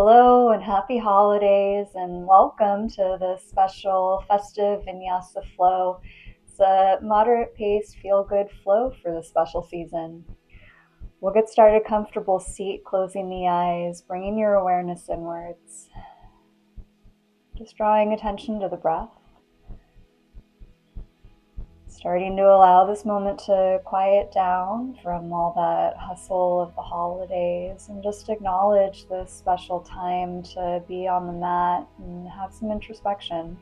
Hello and happy holidays and welcome to this special Festive Vinyasa Flow. It's a moderate pace, feel-good flow for this special season. We'll get started comfortable seat, closing the eyes, bringing your awareness inwards. Just drawing attention to the breath. Starting to allow this moment to quiet down from all that hustle of the holidays and just acknowledge this special time to be on the mat and have some introspection.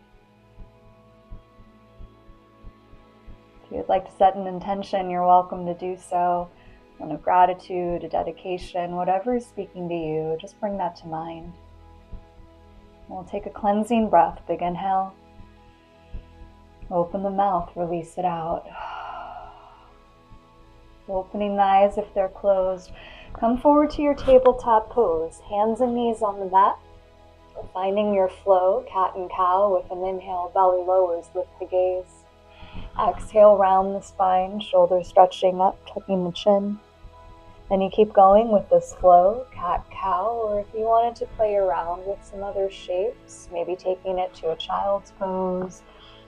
If you'd like to set an intention, you're welcome to do so. One of gratitude, a dedication, whatever is speaking to you, just bring that to mind. We'll take a cleansing breath. Big inhale. Open the mouth, release it out. Opening the eyes if they're closed. Come forward to your tabletop pose. Hands and knees on the mat. Finding your flow, cat and cow. With an inhale, belly lowers, lift the gaze. Exhale, round the spine, shoulders stretching up, tucking the chin. Then you keep going with this flow, cat, cow, or if you wanted to play around with some other shapes, maybe taking it to a child's pose,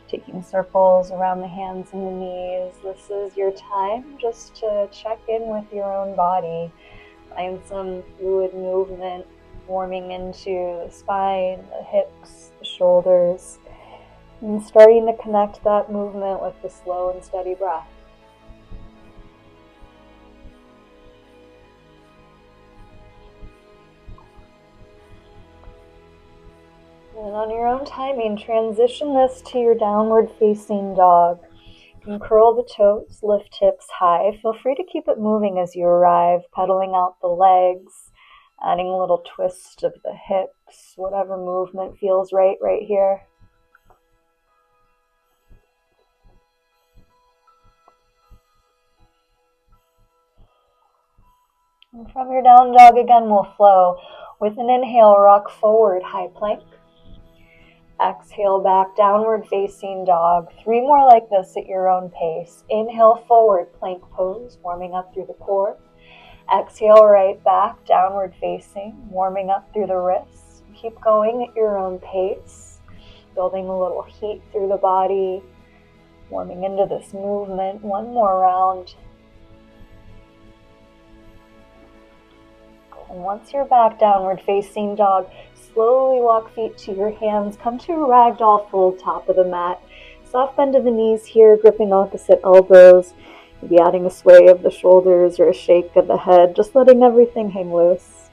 taking circles around the hands and the knees. This is your time just to check in with your own body. Find some fluid movement warming into the spine, the hips, the shoulders, and starting to connect that movement with the slow and steady breath. And on your own timing, transition this to your downward facing dog. You can curl the toes, lift hips high. Feel free to keep it moving as you arrive, pedaling out the legs, adding a little twist of the hips, whatever movement feels right here. And from your down dog again, we'll flow. With an inhale, rock forward, high plank. Exhale back, downward facing dog. 3 more like this at your own pace. Inhale forward, plank pose, warming up through the core. Exhale right back, downward facing, warming up through the wrists. Keep going at your own pace, building a little heat through the body, warming into this movement. 1 more round. And once you're back, downward facing dog, slowly walk feet to your hands. Come to a ragdoll fold, top of the mat. Soft bend of the knees here, gripping opposite elbows. Maybe adding a sway of the shoulders or a shake of the head, just letting everything hang loose.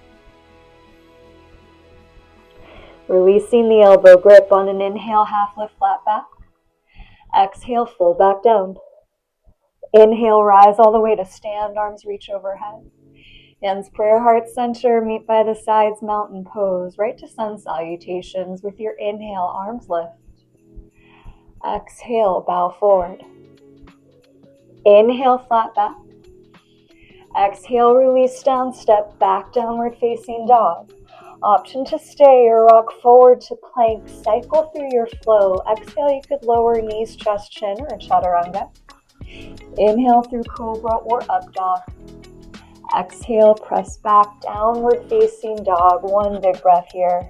Releasing the elbow grip on an inhale, half lift, flat back. Exhale, fold back down. Inhale, rise all the way to stand, arms reach overhead. Hands prayer heart center, meet by the sides, mountain pose, right to sun salutations. With your inhale, arms lift. Exhale, bow forward. Inhale, flat back. Exhale, release down, step back, downward facing dog. Option to stay or rock forward to plank, cycle through your flow. Exhale, you could lower knees, chest, chin, or chaturanga. Inhale through cobra or up dog. Exhale, press back, downward facing dog. 1 big breath here.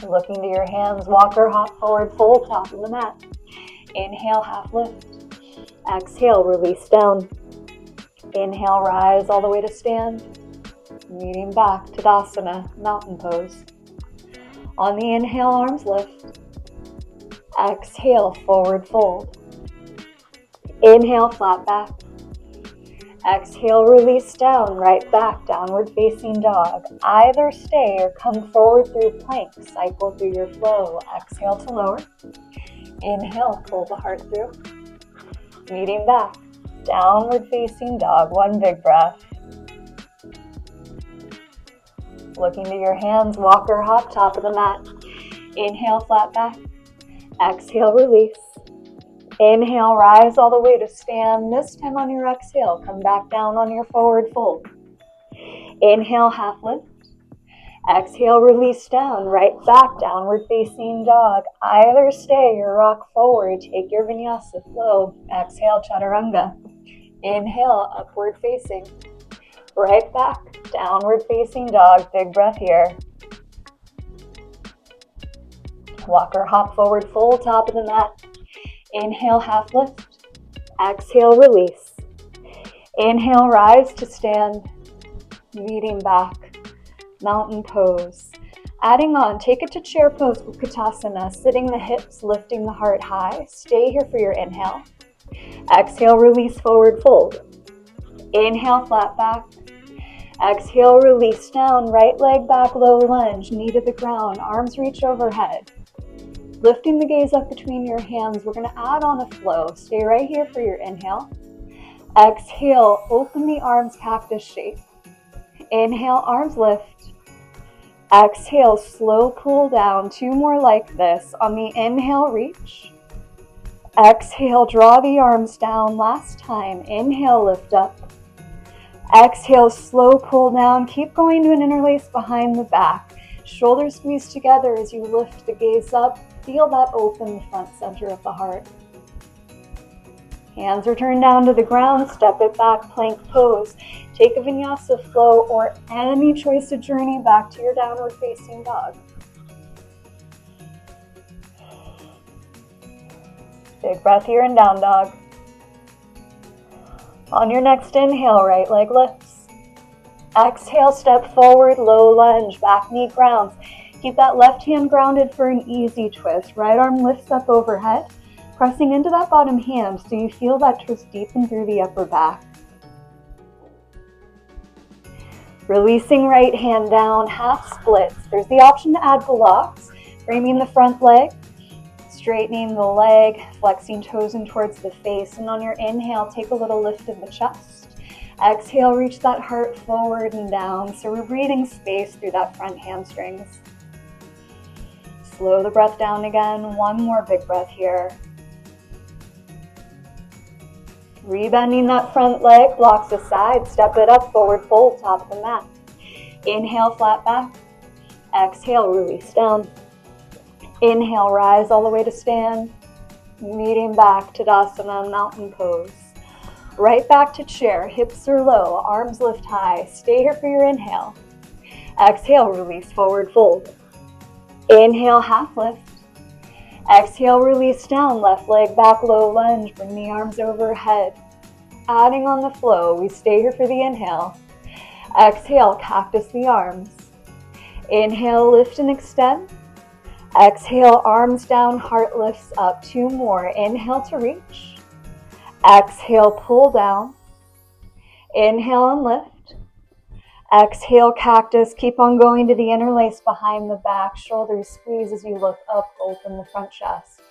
Looking to your hands, walk or hop forward, fold, top of the mat. Inhale, half lift. Exhale, release down. Inhale, rise all the way to stand. Meeting back, Tadasana, mountain pose. On the inhale, arms lift. Exhale, forward fold. Inhale, flat back. Exhale, release down, right back, downward facing dog. Either stay or come forward through plank, cycle through your flow. Exhale to lower. Inhale, pull the heart through. Meeting back, downward facing dog. 1 big breath. Looking to your hands, walk or hop, top of the mat. Inhale, flat back. Exhale, release. Inhale, rise all the way to stand. This time on your exhale, come back down on your forward fold. Inhale, half lift. Exhale, release down, right back, downward facing dog. Either stay or rock forward. Take your vinyasa flow. Exhale, chaturanga. Inhale, upward facing. Right back, downward facing dog, big breath here. Walk or hop forward, fold, top of the mat. Inhale, half lift. Exhale, release. Inhale, rise to stand. Leading back, mountain pose. Adding on, take it to chair pose, Utkatasana, sitting the hips, lifting the heart high. Stay here for your inhale. Exhale, release, forward fold. Inhale, flat back. Exhale, release down, right leg back, low lunge, knee to the ground, arms reach overhead. Lifting the gaze up between your hands, we're gonna add on a flow. Stay right here for your inhale. Exhale, open the arms, cactus shape. Inhale, arms lift. Exhale, slow pull down. 2 more like this. On the inhale, reach. Exhale, draw the arms down. Last time. Inhale, lift up. Exhale, slow pull down. Keep going to an interlace behind the back. Shoulders squeeze together as you lift the gaze up. Feel that open front center of the heart. Hands return down to the ground. Step it back, plank pose. Take a vinyasa flow or any choice to journey back to your downward facing dog. Big breath here in down dog. On your next inhale, right leg lifts. Exhale, step forward, low lunge, back knee grounds. Keep that left hand grounded for an easy twist. Right arm lifts up overhead, pressing into that bottom hand so you feel that twist deepen through the upper back. Releasing right hand down, half splits. There's the option to add blocks, framing the front leg, straightening the leg, flexing toes in towards the face. And on your inhale, take a little lift of the chest. Exhale, reach that heart forward and down. So we're breathing space through that front hamstrings. Slow the breath down again. 1 more big breath here. Rebending that front leg, blocks aside, step it up, forward fold, top of the mat. Inhale, flat back. Exhale, release down. Inhale, rise all the way to stand. Meeting back, Tadasana, mountain pose. Right back to chair, hips are low, arms lift high. Stay here for your inhale. Exhale, release, forward fold. Inhale, half lift. Exhale, release down, left leg back, low lunge, bring the arms overhead. Adding on the flow, we stay here for the inhale. Exhale, cactus the arms. Inhale, lift and extend. Exhale, arms down, heart lifts up. 2 more. Inhale to reach. Exhale, pull down. Inhale and lift. Exhale, cactus. Keep on going to the interlace behind the back. Shoulders squeeze as you look up, open the front chest.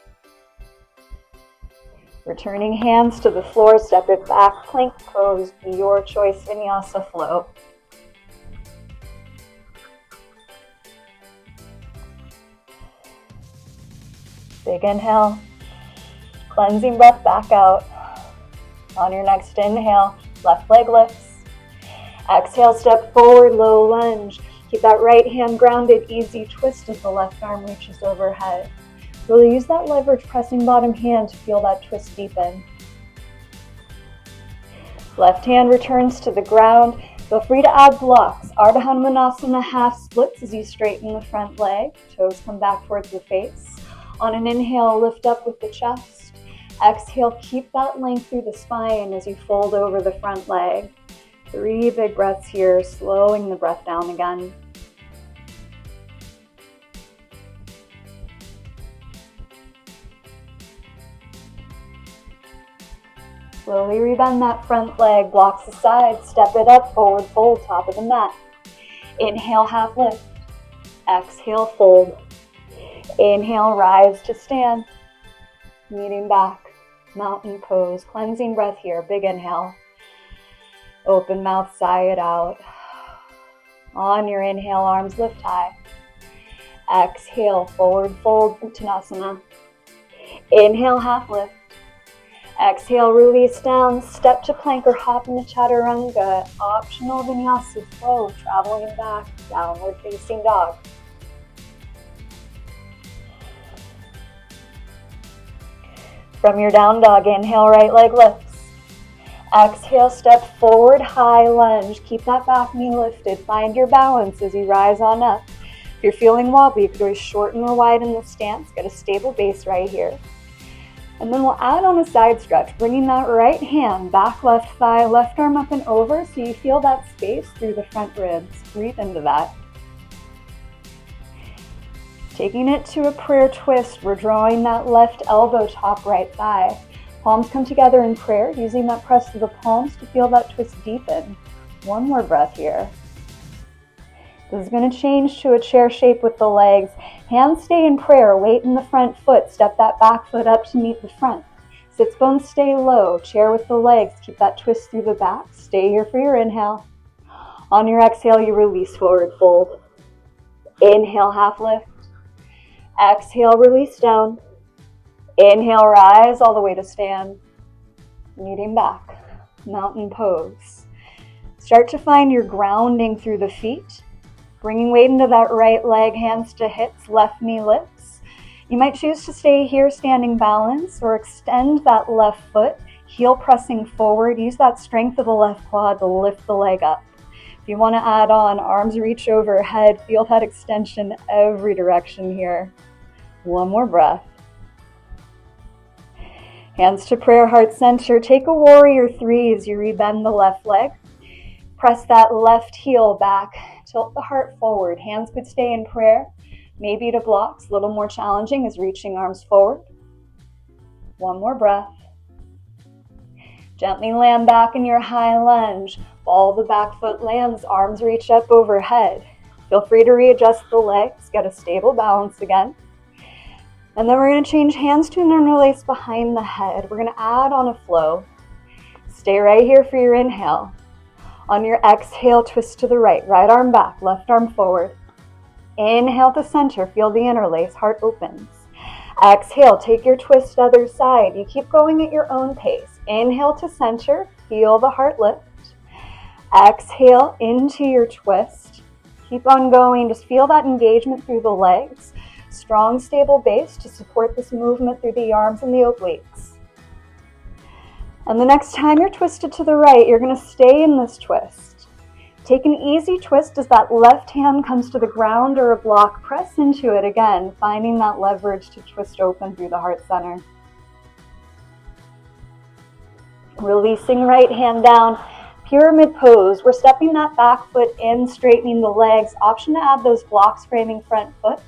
Returning hands to the floor, step it back, plank pose, your choice, vinyasa flow. Big inhale, cleansing breath back out. On your next inhale, left leg lifts. Exhale, step forward, low lunge. Keep that right hand grounded, easy twist as the left arm reaches overhead. Really use that leverage, pressing bottom hand to feel that twist deepen. Left hand returns to the ground. Feel free to add blocks. Ardha Hanumanasana, half splits as you straighten the front leg. Toes come back towards the face. On an inhale, lift up with the chest. Exhale, keep that length through the spine as you fold over the front leg. 3 big breaths here, slowing the breath down again. Slowly rebend that front leg, blocks aside, step it up, forward fold, top of the mat. Inhale, half lift. Exhale, fold. Inhale, rise to stand. Meeting back, mountain pose, cleansing breath here, big inhale. Open mouth, sigh it out. On your inhale, arms lift high. Exhale, forward fold, Uttanasana. Inhale, half lift. Exhale, release down, step to plank or hop into chaturanga. Optional vinyasa flow, traveling back, downward facing dog. From your down dog, inhale, right leg lifts. Exhale, step forward, high lunge. Keep that back knee lifted. Find your balance as you rise on up. If you're feeling wobbly, you could always shorten or widen the stance. Get a stable base right here. And then we'll add on a side stretch, bringing that right hand, back left thigh, left arm up and over so you feel that space through the front ribs. Breathe into that. Taking it to a prayer twist, we're drawing that left elbow, top right thigh. Palms come together in prayer, using that press of the palms to feel that twist deepen. One more breath here. This is going to change to a chair shape with the legs. Hands stay in prayer, weight in the front foot. Step that back foot up to meet the front. Sits bones stay low, chair with the legs. Keep that twist through the back. Stay here for your inhale. On your exhale, you release, forward fold. Inhale, half lift. Exhale, release down. Inhale, rise all the way to stand. Meeting back, mountain pose. Start to find your grounding through the feet. Bringing weight into that right leg, hands to hips, left knee lifts. You might choose to stay here, standing balance, or extend that left foot, heel pressing forward. Use that strength of the left quad to lift the leg up. If you want to add on, arms reach overhead. Feel that extension every direction here. One more breath. Hands to prayer, heart center. Take a warrior three as you rebend the left leg. Press that left heel back. Tilt the heart forward. Hands could stay in prayer. Maybe to blocks. A little more challenging is reaching arms forward. One more breath. Gently land back in your high lunge. Ball the back foot lands. Arms reach up overhead. Feel free to readjust the legs. Get a stable balance again. And then we're going to change hands to an interlace behind the head. We're going to add on a flow. Stay right here for your inhale. On your exhale, twist to the right. Right arm back, left arm forward. Inhale to center. Feel the interlace. Heart opens. Exhale, take your twist other side. You keep going at your own pace. Inhale to center. Feel the heart lift. Exhale into your twist. Keep on going. Just feel that engagement through the legs. Strong, stable base to support this movement through the arms and the obliques. And the next time you're twisted to the right, you're going to stay in this twist. Take an easy twist as that left hand comes to the ground or a block. Press into it again, finding that leverage to twist open through the heart center. Releasing right hand down. Pyramid pose. We're stepping that back foot in, straightening the legs. Option to add those blocks framing front foot.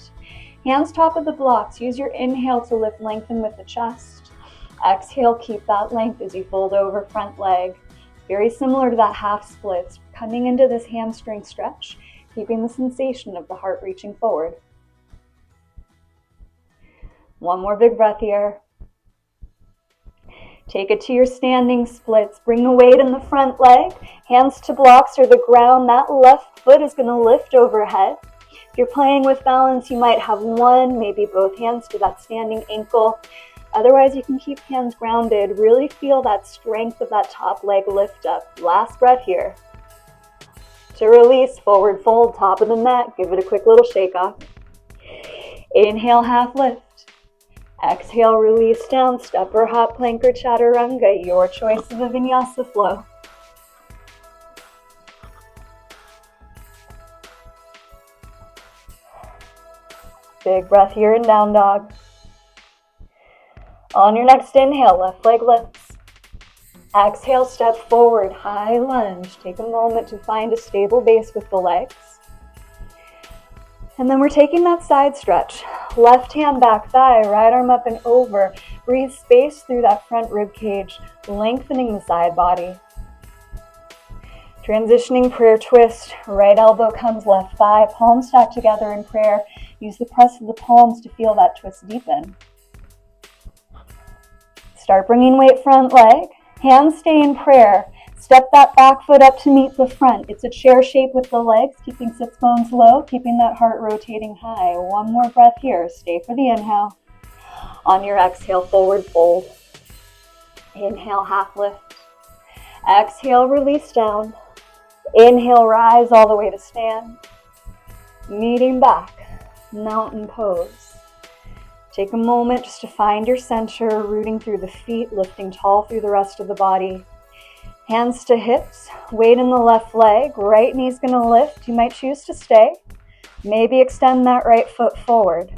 Hands top of the blocks. Use your inhale to lift, lengthen with the chest. Exhale, keep that length as you fold over front leg. Very similar to that half splits. Coming into this hamstring stretch, keeping the sensation of the heart reaching forward. One more big breath here. Take it to your standing splits. Bring the weight in the front leg. Hands to blocks or the ground. That left foot is going to lift overhead. If you're playing with balance, you might have one, maybe both hands to that standing ankle. Otherwise, you can keep hands grounded. Really feel that strength of that top leg lift up. Last breath here. To release, forward fold, top of the mat. Give it a quick little shake off. Inhale, half lift. Exhale, release down. Step or hop, plank or chaturanga. Your choice of a vinyasa flow. Big breath here in down dog. On your next inhale, left leg lifts. Exhale, step forward, high lunge. Take a moment to find a stable base with the legs. And then we're taking that side stretch. Left hand back thigh, right arm up and over. Breathe space through that front rib cage, lengthening the side body. Transitioning prayer twist. Right elbow comes left thigh, palms stacked together in prayer. Use the press of the palms to feel that twist deepen. Start bringing weight front leg. Hands stay in prayer. Step that back foot up to meet the front. It's a chair shape with the legs, keeping sits bones low, keeping that heart rotating high. One more breath here. Stay for the inhale. On your exhale, forward fold. Inhale, half lift. Exhale, release down. Inhale, rise all the way to stand. Meeting back, mountain pose. Take a moment just to find your center, rooting through the feet, lifting tall through the rest of the body. Hands to hips, weight in the left leg, right knee's gonna lift. You might choose to stay. Maybe extend that right foot forward.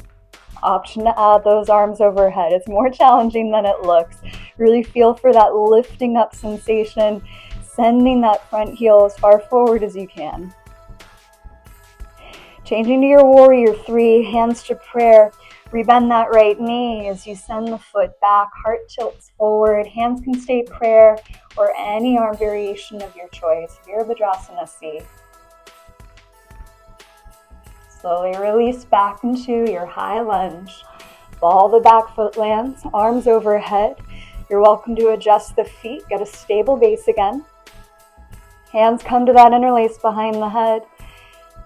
Option to add those arms overhead. It's more challenging than it looks. Really feel for that lifting up sensation, sending that front heel as far forward as you can. Changing to your warrior three, hands to prayer. Rebend that right knee as you send the foot back, heart tilts forward, hands can stay prayer or any arm variation of your choice. Virabhadrasana C. Slowly release back into your high lunge. Ball the back foot lands, arms overhead. You're welcome to adjust the feet, get a stable base again. Hands come to that interlace behind the head.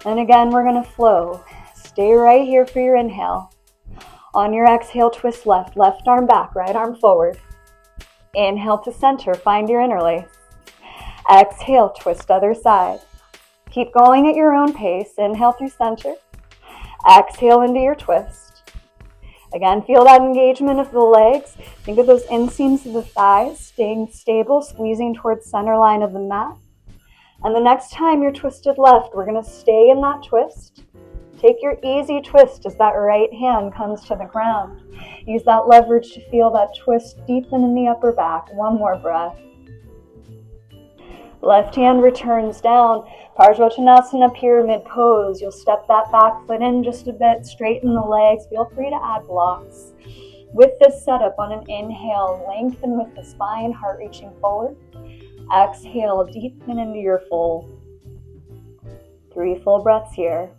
And again, we're going to flow. Stay right here for your inhale. On your exhale, twist left. Left arm back, right arm forward. Inhale to center, find your interlace. Exhale, twist other side. Keep going at your own pace. Inhale through center. Exhale into your twist. Again, feel that engagement of the legs. Think of those inseams of the thighs, staying stable, squeezing towards center line of the mat. And the next time you're twisted left, we're going to stay in that twist. Take your easy twist as that right hand comes to the ground. Use that leverage to feel that twist deepen in the upper back. One more breath. Left hand returns down. Parsvottanasana pyramid pose. You'll step that back foot in just a bit, straighten the legs. Feel free to add blocks. With this setup, on an inhale, lengthen with the spine, heart reaching forward. Exhale, deepen into your fold. 3 full breaths here.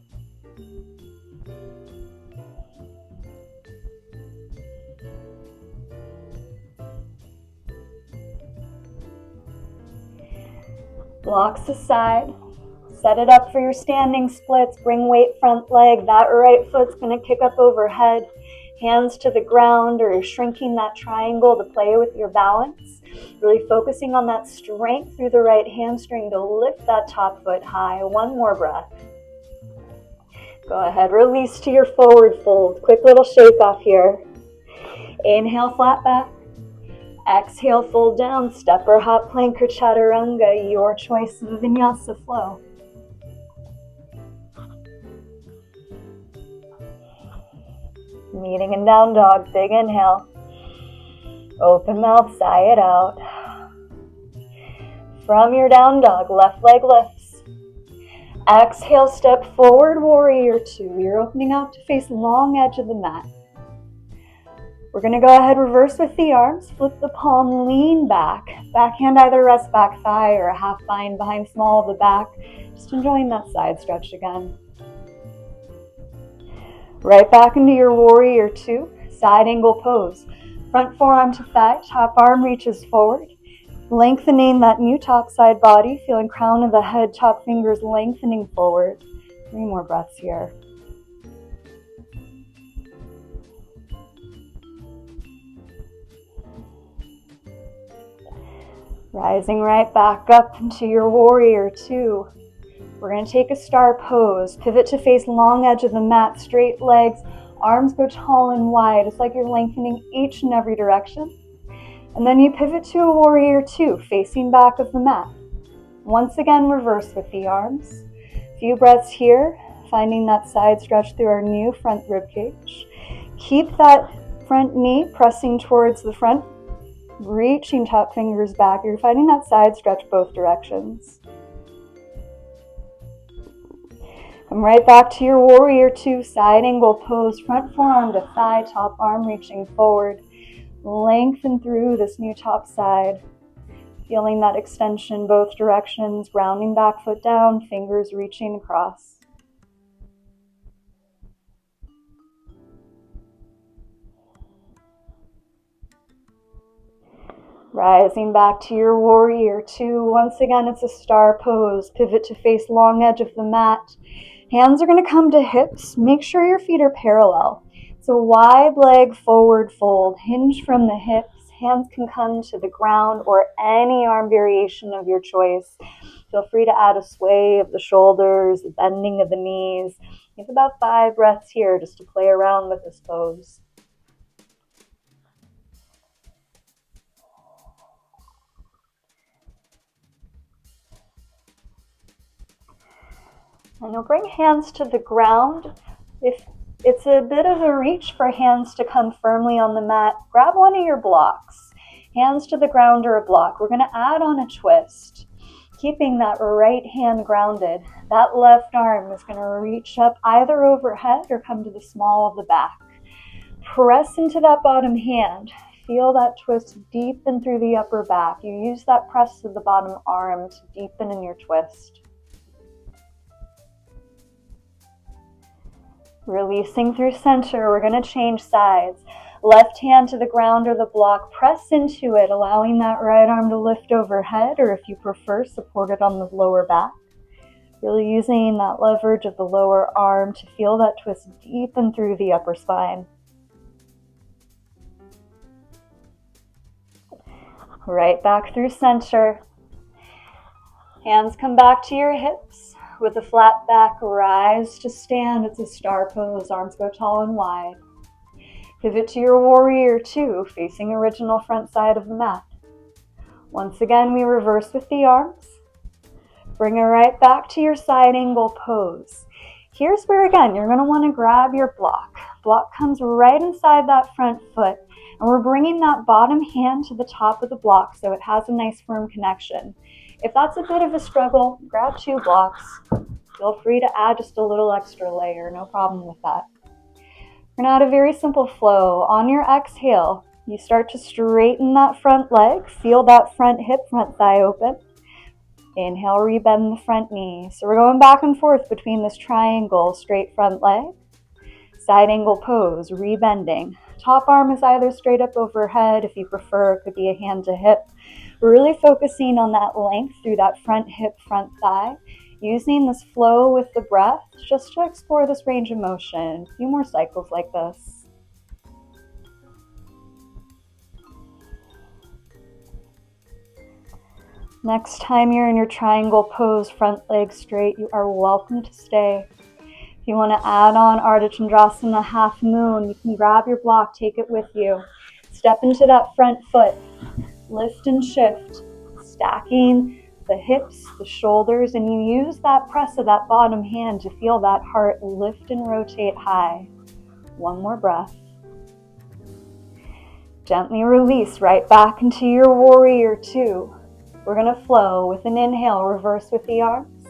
Blocks aside. Set it up for your standing splits. Bring weight front leg. That right foot's going to kick up overhead. Hands to the ground, or you're shrinking that triangle to play with your balance. Really focusing on that strength through the right hamstring to lift that top foot high. One more breath. Go ahead, release to your forward fold. Quick little shake off here. Inhale, flat back. Exhale, fold down. Step or hop plank or chaturanga, your choice of vinyasa flow. Meeting in down dog, big inhale. Open mouth, sigh it out. From your down dog, left leg lifts. Exhale, step forward, warrior two. You're opening out to face long edge of the mat. We're going to go ahead, reverse with the arms, flip the palm, lean back. Back hand either rests back thigh or a half bind behind small of the back. Just enjoying that side stretch again. Right back into your warrior two, side angle pose. Front forearm to thigh, top arm reaches forward. Lengthening that new top side body, feeling crown of the head, top fingers lengthening forward. 3 more breaths here. Rising right back up into your warrior two. We're going to take a star pose. Pivot to face long edge of the mat, straight legs, arms go tall and wide. It's like you're lengthening each and every direction. And then you pivot to a warrior two, facing back of the mat. Once again, reverse with the arms. A few breaths here, finding that side stretch through our new front rib cage. Keep that front knee pressing towards the front, reaching top fingers back. You're finding that side stretch both directions. Come right back to your warrior two, side angle pose, front forearm to thigh, top arm reaching forward. Lengthen through this new top side. Feeling that extension both directions, rounding back foot down, fingers reaching across. Rising back to your warrior two. Once again, it's a star pose. Pivot to face long edge of the mat. Hands are going to come to hips. Make sure your feet are parallel. It's a wide leg forward fold. Hinge from the hips. Hands can come to the ground or any arm variation of your choice. Feel free to add a sway of the shoulders, a bending of the knees. You have about 5 breaths here just to play around with this pose. And you'll bring hands to the ground. If it's a bit of a reach for hands to come firmly on the mat, grab one of your blocks. Hands to the ground or a block. We're going to add on a twist, keeping that right hand grounded. That left arm is going to reach up either overhead or come to the small of the back. Press into that bottom hand. Feel that twist deepen through the upper back. You use that press of the bottom arm to deepen in your twist. Releasing through center, we're going to change sides. Left hand to the ground or the block, press into it, allowing that right arm to lift overhead, or if you prefer, support it on the lower back. Really using that leverage of the lower arm to feel that twist deepen through the upper spine. Right back through center. Hands come back to your hips. With a flat back, rise to stand. It's a star pose. Arms go tall and wide. Pivot to your warrior two, facing original front side of the mat. Once again, we reverse with the arms. Bring it right back to your side angle pose. Here's where, again, you're going to want to grab your block. Block comes right inside that front foot, and we're bringing that bottom hand to the top of the block so it has a nice firm connection. If that's a bit of a struggle, grab two blocks. Feel free to add just a little extra layer, no problem with that. We're going to add a very simple flow. On your exhale, you start to straighten that front leg. Feel that front hip, front thigh open. Inhale, rebend the front knee. So we're going back and forth between this triangle, straight front leg, side angle pose, rebending. Top arm is either straight up overhead. If you prefer, it could be a hand to hip. We're really focusing on that length through that front hip, front thigh, using this flow with the breath just to explore this range of motion. A few more cycles like this. Next time you're in your triangle pose, front leg straight, you are welcome to stay. If you want to add on Ardha Chandrasana half moon, you can grab your block, take it with you. Step into that front foot. Lift and shift, stacking the hips, the shoulders, and you use that press of that bottom hand to feel that heart lift and rotate high. One more breath. Gently release right back into your warrior two. We're going to flow with an inhale, reverse with the arms.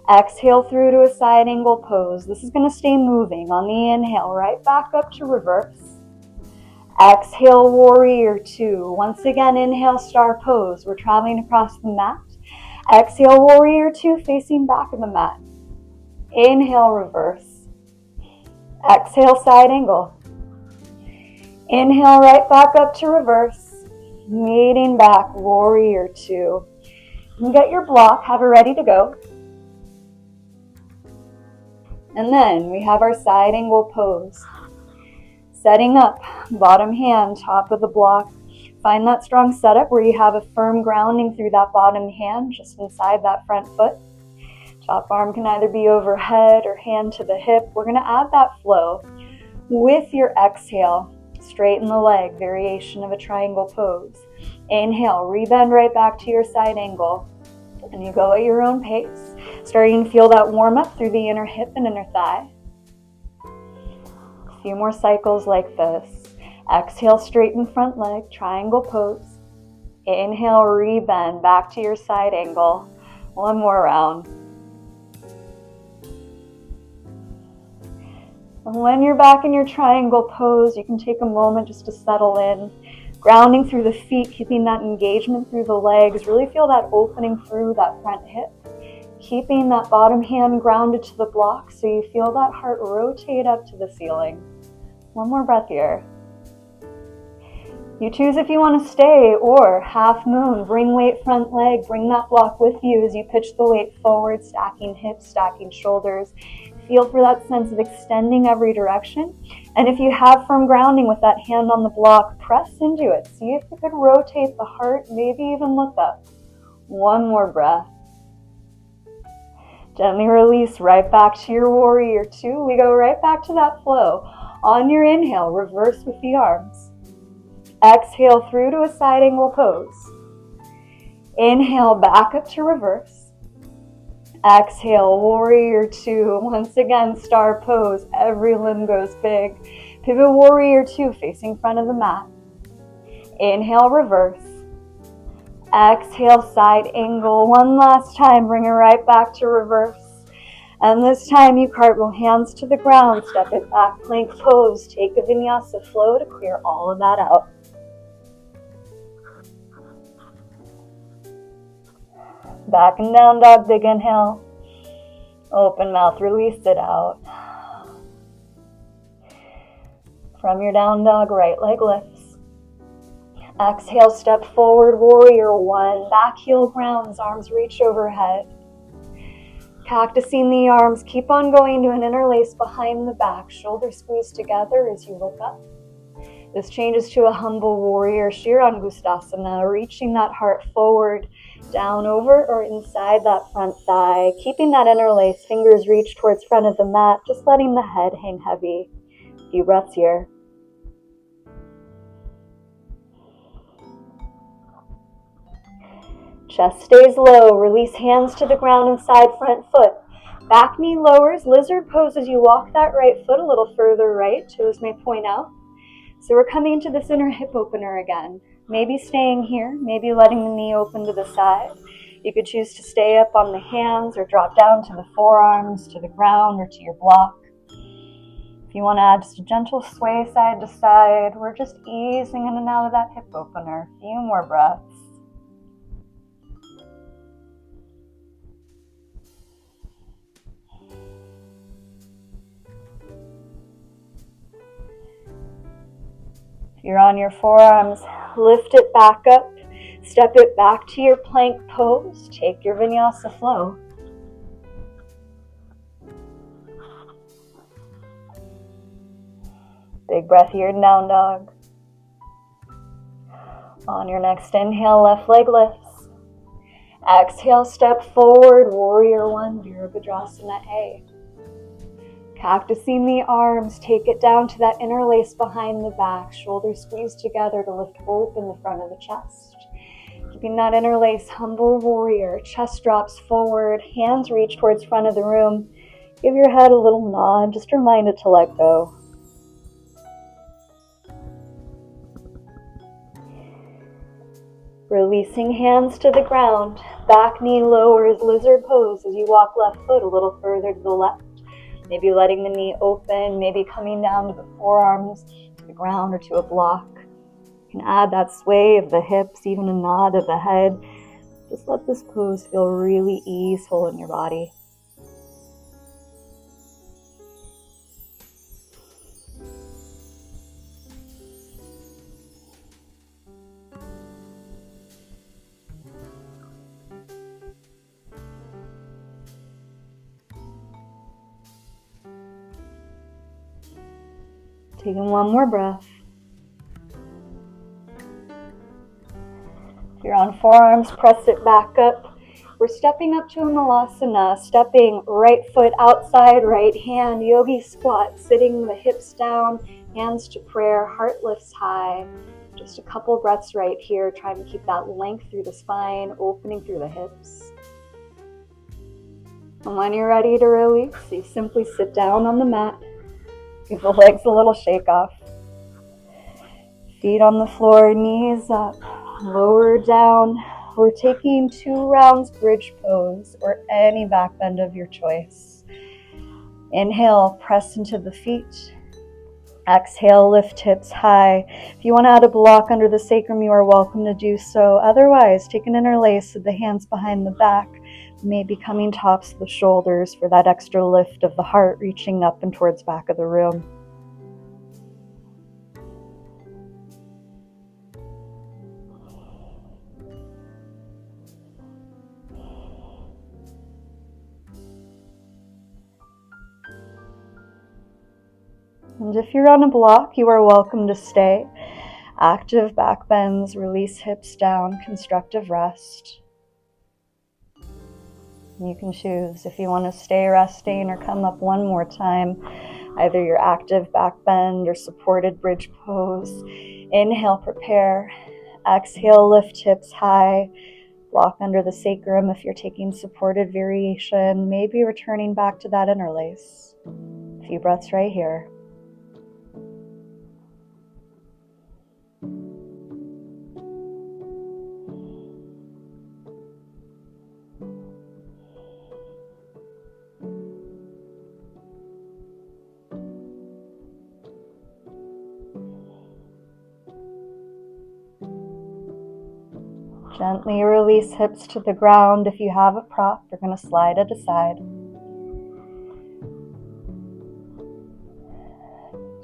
Exhale through to a side angle pose. This is going to stay moving. On the inhale, right back up to reverse. Exhale, warrior two. Once again, inhale, star pose. We're traveling across the mat. Exhale, warrior two, facing back of the mat. Inhale, reverse. Exhale, side angle. Inhale, right back up to reverse. Meeting back, warrior two. You can get your block, have it ready to go. And then we have our side angle pose. Setting up, bottom hand, top of the block. Find that strong setup where you have a firm grounding through that bottom hand, just inside that front foot. Top arm can either be overhead or hand to the hip. We're going to add that flow. With your exhale, straighten the leg, variation of a triangle pose. Inhale, rebend right back to your side angle. And you go at your own pace, starting to feel that warm up through the inner hip and inner thigh. A few more cycles like this. Exhale, straighten front leg, triangle pose. Inhale, rebend back to your side angle. One more round. And when you're back in your triangle pose, you can take a moment just to settle in. Grounding through the feet, keeping that engagement through the legs. Really feel that opening through that front hip. Keeping that bottom hand grounded to the block so you feel that heart rotate up to the ceiling. One more breath here. You choose if you want to stay or half moon. Bring weight front leg. Bring that block with you as you pitch the weight forward, stacking hips, stacking shoulders. Feel for that sense of extending every direction. And if you have firm grounding with that hand on the block, press into it. See if you could rotate the heart, maybe even look up. One more breath. Gently release right back to your warrior two. We go right back to that flow. On your inhale, reverse with the arms. Exhale through to a side angle pose. Inhale back up to reverse. Exhale, warrior two. Once again, star pose. Every limb goes big. Pivot warrior two, facing front of the mat. Inhale, reverse. Exhale, side angle. One last time, bring it right back to reverse. And this time you cartwheel, hands to the ground, step it back, plank pose. Take a vinyasa flow to clear all of that out. Back and down dog, big inhale. Open mouth, release it out. From your down dog, right leg lifts. Exhale, step forward, warrior one. Back heel grounds, arms reach overhead. Cactusing the arms, keep on going to an interlace behind the back. Shoulders squeeze together as you look up. This changes to a humble warrior, Shirangustasana, reaching that heart forward, down over or inside that front thigh. Keeping that interlace, fingers reach towards front of the mat, just letting the head hang heavy. A few breaths here. Chest stays low, release hands to the ground and side front foot. Back knee lowers, lizard pose as you walk that right foot a little further right, toes may point out. So we're coming to this inner hip opener again. Maybe staying here, maybe letting the knee open to the side. You could choose to stay up on the hands or drop down to the forearms, to the ground, or to your block. If you want to add just a gentle sway side to side, we're just easing in and out of that hip opener. A few more breaths. You're on your forearms, lift it back up, step it back to your plank pose, take your vinyasa flow. Big breath here, down dog. On your next inhale, left leg lifts. Exhale, step forward, warrior one, Virabhadrasana A. Cactusing the arms, take it down to that interlace behind the back. Shoulders squeeze together to lift open the front of the chest. Keeping that interlace, humble warrior. Chest drops forward, hands reach towards front of the room. Give your head a little nod, just remind it to let go. Releasing hands to the ground. Back knee lowers, lizard pose as you walk left foot a little further to the left. Maybe letting the knee open, maybe coming down to the forearms, to the ground, or to a block. You can add that sway of the hips, even a nod of the head. Just let this pose feel really easeful in your body. Taking one more breath. If you're on forearms, press it back up. We're stepping up to a malasana, stepping right foot outside, right hand, yogi squat, sitting the hips down, hands to prayer, heart lifts high. Just a couple breaths right here, trying to keep that length through the spine, opening through the hips. And when you're ready to release, you simply sit down on the mat. Give the legs a little shake off. Feet on the floor, knees up, lower down. We're taking 2 rounds bridge pose or any back bend of your choice. Inhale, press into the feet. Exhale, lift hips high. If you want to add a block under the sacrum, you are welcome to do so. Otherwise, take an interlace of the hands behind the back, maybe coming tops of the shoulders for that extra lift of the heart, reaching up and towards back of the room. And if you're on a block, you are welcome to stay. Active back bends, release hips down, constructive rest. You can choose if you want to stay resting or come up one more time, either your active back bend or supported bridge pose. Inhale, prepare. Exhale, lift hips high. Lock under the sacrum if you're taking supported variation, maybe returning back to that interlace. A few breaths right here. Gently release hips to the ground. If you have a prop, you're going to slide it aside.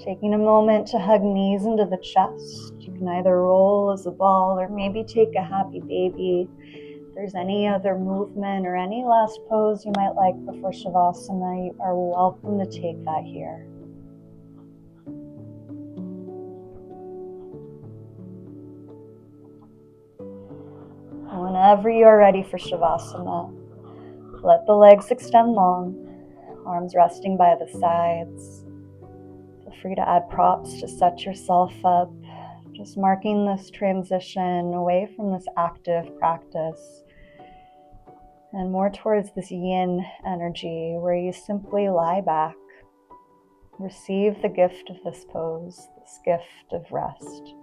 Taking a moment to hug knees into the chest. You can either roll as a ball or maybe take a happy baby. If there's any other movement or any last pose you might like before Shavasana, you are welcome to take that here. Whenever you are ready for Shavasana, let the legs extend long, arms resting by the sides. Feel free to add props to set yourself up, just marking this transition away from this active practice and more towards this yin energy where you simply lie back, receive the gift of this pose, this gift of rest.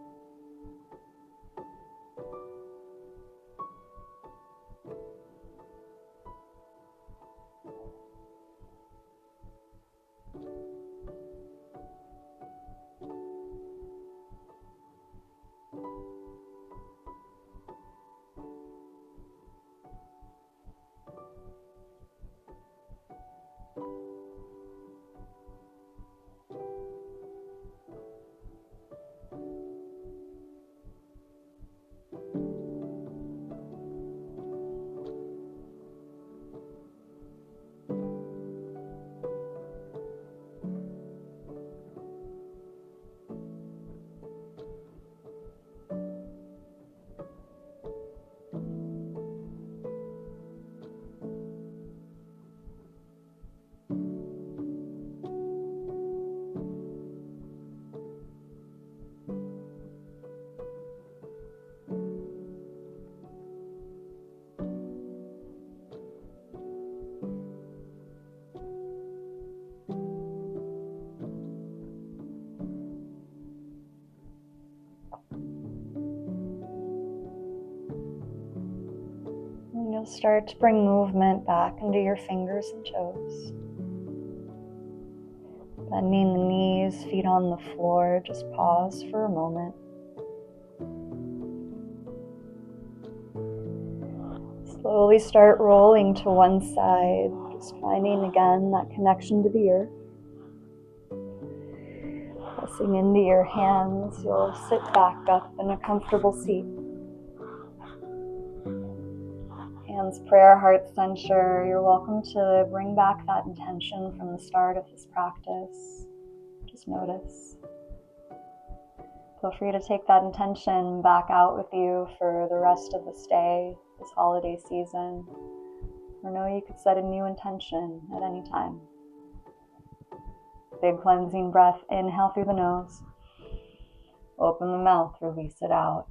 And you'll start to bring movement back into your fingers and toes. Bending the knees, feet on the floor, just pause for a moment. Slowly start rolling to one side, just finding again that connection to the earth. Pressing into your hands, you'll sit back up in a comfortable seat. Hands prayer, heart center. You're welcome to bring back that intention from the start of this practice. Just notice. Feel free to take that intention back out with you for the rest of the stay, this holiday season. Or know you could set a new intention at any time. Big cleansing breath, inhale through the nose. Open the mouth, release it out.